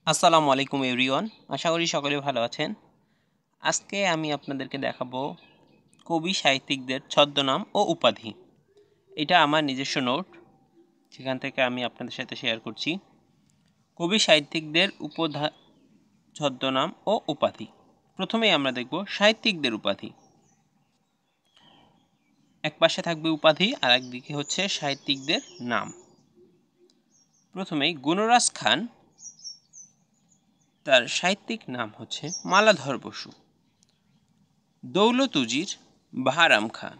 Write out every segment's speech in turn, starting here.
আসসালামু আলাইকুম এভরিওয়ান, আশা করি সকলে ভালো আছেন। আজকে আমি আপনাদেরকে দেখাবো কবি সাহিত্যিকদের ছদ্মনাম ও উপাধি। এটা আমার নিজস্ব নোট, সেখান থেকে আমি আপনাদের সাথে শেয়ার করছি। কবি সাহিত্যিকদের ছদ্মনাম ও উপাধি। প্রথমেই আমরা দেখব সাহিত্যিকদের উপাধি। এক পাশে থাকবে উপাধি আর একদিকে হচ্ছে সাহিত্যিকদের নাম। প্রথমেই গুণরাজ খান, তার সাহিত্যিক নাম হচ্ছে মালাধর বসু। দৌলত উজির বাহারাম খান।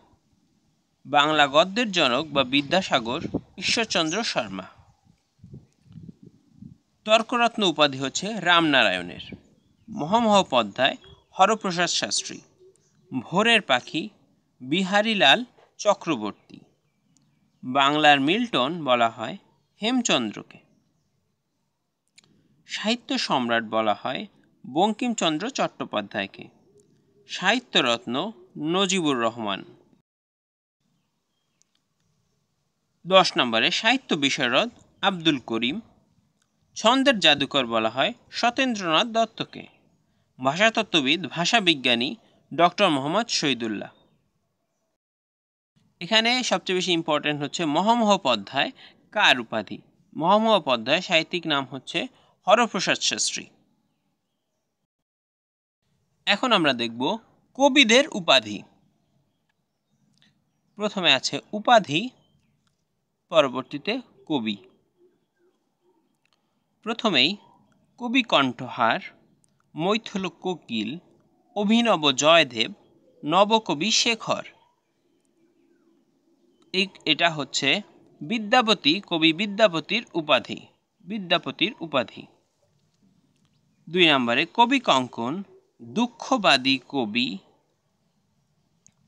বাংলা গদ্যের জনক বা বিদ্যাসাগর ঈশ্বরচন্দ্র শর্মা। তর্করত্ন উপাধি হচ্ছে রামনারায়ণের। মহামহোপাধ্যায় হরপ্রসাদ শাস্ত্রী। ভোরের পাখি বিহারীলাল চক্রবর্তী। বাংলার মিল্টন বলা হয় হেমচন্দ্রকে। সাহিত্য সম্রাট বলা হয় বঙ্কিমচন্দ্র চট্টোপাধ্যায়কে। সাহিত্যরত্ন নজিবুর রহমান। 10 নম্বরে সাহিত্য বিশারদ আব্দুল করিম। ছন্দের জাদুকর বলা হয় সতেন্দ্রনাথ দত্তকে। ভাষাতত্ত্ববিদ ভাষাবিজ্ঞানী ডক্টর মোহাম্মদ শহীদুল্লাহ। এখানে সবচেয়ে বেশি ইম্পর্টেন্ট হচ্ছে মহামহোপাধ্যায় কার উপাধি। মহামহোপাধ্যায় সাহিত্যিক নাম হচ্ছে হরপ্রসাদ শাস্ত্রী। এখন আমরা দেখব কবিদের উপাধি। প্রথমে আছে উপাধি, পরবর্তীতে কবি। প্রথমেই কবি কণ্ঠহার, মৈথিল কোকিল, অভিনব জয়দেব, নবকবি শেখর। এটা হচ্ছে বিদ্যাপতি, কবি বিদ্যাপতির উপাধি। বিদ্যাপতির উপাধি। 2 নম্বরে কবি কঙ্কন, দুঃখবাদী কবি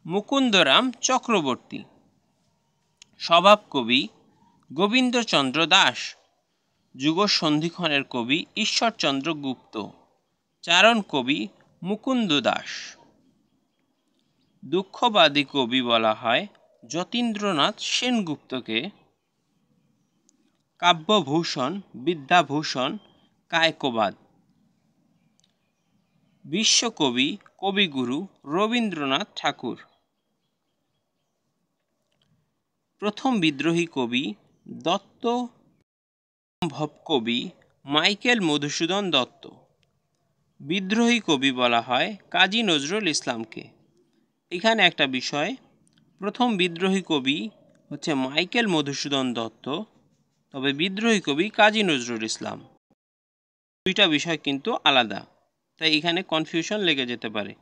মুকুন্দরাম চক্রবর্তী। স্বভাব কবি গোবিন্দচন্দ্র দাস। যুগ সন্ধিক্ষণের কবি ঈশ্বরচন্দ্র গুপ্ত। চারণ কবি মুকুন্দ দাস। দুঃখবাদী কবি বলা হয় যতীন্দ্রনাথ সেনগুপ্তকে। কাব্যভূষণ বিদ্যাভূষণ কায়কোবাদ। বিশ্বকবি কবিগুরু রবীন্দ্রনাথ ঠাকুর। প্রথম বিদ্রোহী কবি দত্ত কবি মাইকেল মধুসূদন দত্ত। বিদ্রোহী কবি বলা হয় কাজী নজরুল ইসলামকে। এখানে একটা বিষয়, প্রথম বিদ্রোহী কবি হচ্ছে মাইকেল মধুসূদন দত্ত, তবে বিদ্রোহী কবি কাজী নজরুল ইসলাম। দুইটা বিষয় কিন্তু আলাদা, তাই এখানে কনফিউশন লেগে যেতে পারে।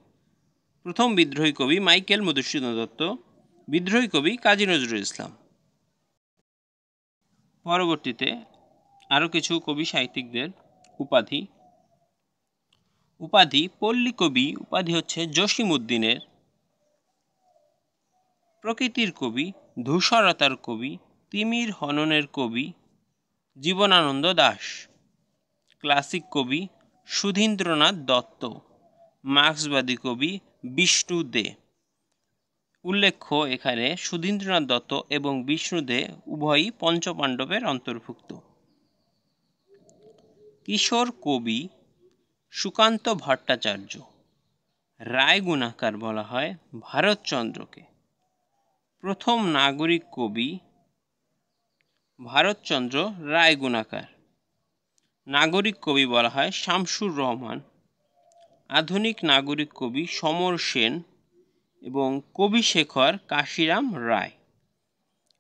প্রথম বিদ্রোহী কবি মাইকেল মধুসূদন দত্ত, বিদ্রোহী কবি কাজী নজরুল ইসলাম। পরবর্তীতে আরও কিছু কবি সাহিত্যিকদের উপাধি। উপাধি পল্লী কবি উপাধি হচ্ছে জসিমউদ্দিনের। প্রকৃতির কবি ধূসরতার কবি তিমির হননের কবি জীবনানন্দ দাশ। ক্লাসিক কবি সুধীন্দ্রনাথ দত্ত। মার্ক্সবাদী কবি বিষ্ণু দে। উল্লেখ্য, এখানে সুধীন্দ্রনাথ দত্ত এবং বিষ্ণু দে উভয়ই পঞ্চপাণ্ডবের অন্তর্ভুক্ত। কিশোর কবি সুকান্ত ভট্টাচার্য। রায়গুণাকার বলা হয় ভারতচন্দ্রকে। প্রথম নাগরিক কবি ভারতচন্দ্র রায়গুণাকার। নাগরিক কবি বলা হয় শামসুর রহমান। আধুনিক নাগরিক কবি সমর সেন এবং কবি শেখর কাশিরাম রায়।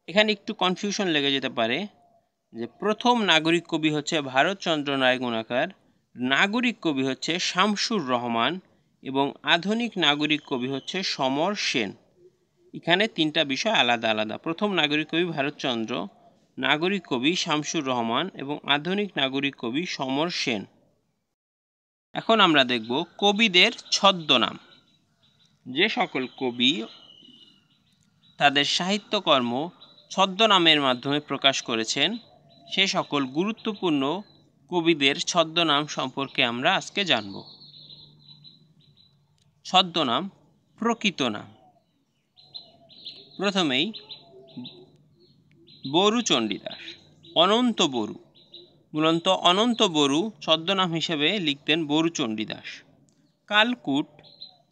এখানে একটু কনফিউশন লেগে যেতে পারে যে প্রথম নাগরিক কবি হচ্ছে ভারতচন্দ্র রায়গুণাকার, নাগরিক কবি হচ্ছে শামসুর রহমান এবং আধুনিক নাগরিক কবি হচ্ছে সমর সেন। এখানে তিনটা বিষয় আলাদা আলাদা। প্রথম নাগরিক কবি ভারতচন্দ্র, নাগরিক কবি শামসুর রহমান এবং আধুনিক নাগরিক কবি সমর সেন। এখন আমরা দেখব কবিদের ছদ্মনাম। যে সকল কবি তাদের সাহিত্যকর্ম ছদ্মনামের মাধ্যমে প্রকাশ করেছেন, সে সকল গুরুত্বপূর্ণ কবিদের ছদ্মনাম সম্পর্কে আমরা আজকে জানব। ছদ্মনাম, প্রকৃত নাম। প্রথমেই বরু চণ্ডীদাস, অনন্ত বরু, মূলত অনন্ত বড়ু ছদ্মনাম হিসেবে লিখতেন বড়ু চণ্ডীদাস। কালকুট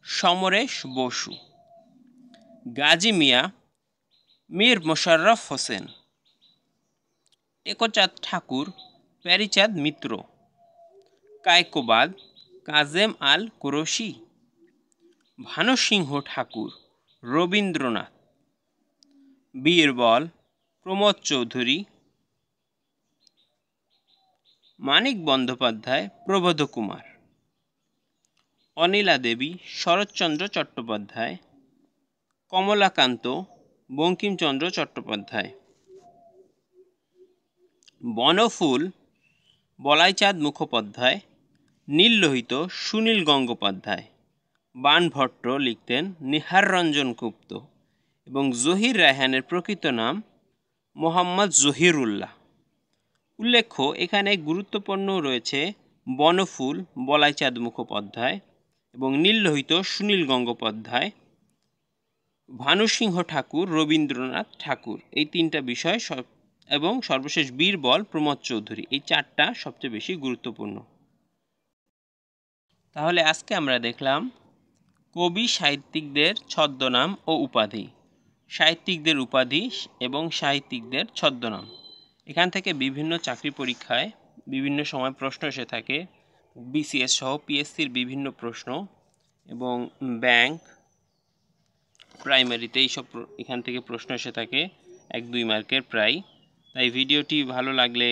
সমরেশ বসু। গাজী মিয়া মীর মোশাররফ হোসেন। টেকোচাঁদ ঠাকুর প্যারীচাঁদ মিত্র। কায়কোবাদ কাজেম আল কুরশি। ভানুসিংহ ঠাকুর রবীন্দ্রনাথ। বীরবল প্রমোদ চৌধুরী। মানিক বন্দ্যোপাধ্যায় প্রবোধ কুমার। অনিলা দেবী শরৎচন্দ্র চট্টোপাধ্যায়। কমলাকান্ত বঙ্কিমচন্দ্র চট্টোপাধ্যায়। বনফুল বলাইচাঁদ মুখোপাধ্যায়। নীললোহিত সুনীল গঙ্গোপাধ্যায়। বাণভট্ট লিখতেন নিহাররঞ্জন গুপ্ত এবং জহির রায়হানের প্রকৃত নাম মোহাম্মদ জহিরুল্লাহ। উল্লেখ্য এখানে গুরুত্বপূর্ণ রয়েছে বনফুল বলাইচাঁদ মুখোপাধ্যায় এবং নীললোহিত সুনীল গঙ্গোপাধ্যায়, ভানুসিংহ ঠাকুর রবীন্দ্রনাথ ঠাকুর, এই তিনটা বিষয় এবং সর্বশেষ বীরবল প্রমোদ চৌধুরী, এই চারটা সবচেয়ে বেশি গুরুত্বপূর্ণ। তাহলে আজকে আমরা দেখলাম কবি সাহিত্যিকদের ছদ্মনাম ও উপাধি, সাহিত্যিকদের উপাধি এবং সাহিত্যিকদের ছদ্মনাম। এখান থেকে বিভিন্ন চাকরি পরীক্ষায় বিভিন্ন সময় প্রশ্ন এসে থাকে, বিসিএস সহ পিএসসির বিভিন্ন প্রশ্ন এবং ব্যাংক প্রাইমারিতে এইসব এখান থেকে প্রশ্ন এসে থাকে 1-2 মার্কের প্রায়। তাই ভিডিওটি ভালো লাগলে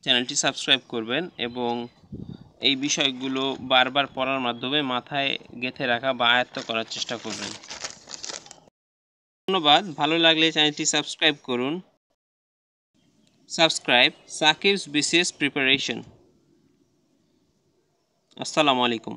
চ্যানেলটি সাবস্ক্রাইব করবেন এবং এই বিষয়গুলো বারবার পড়ার মাধ্যমে মাথায় গেঁথে রাখা বা আয়ত্ত করার চেষ্টা করবেন। ধন্যবাদ। ভালো লাগলে চ্যানেলটি সাবস্ক্রাইব করুন। Subscribe Shakib's BCS preparation. আসসালামু আলাইকুম।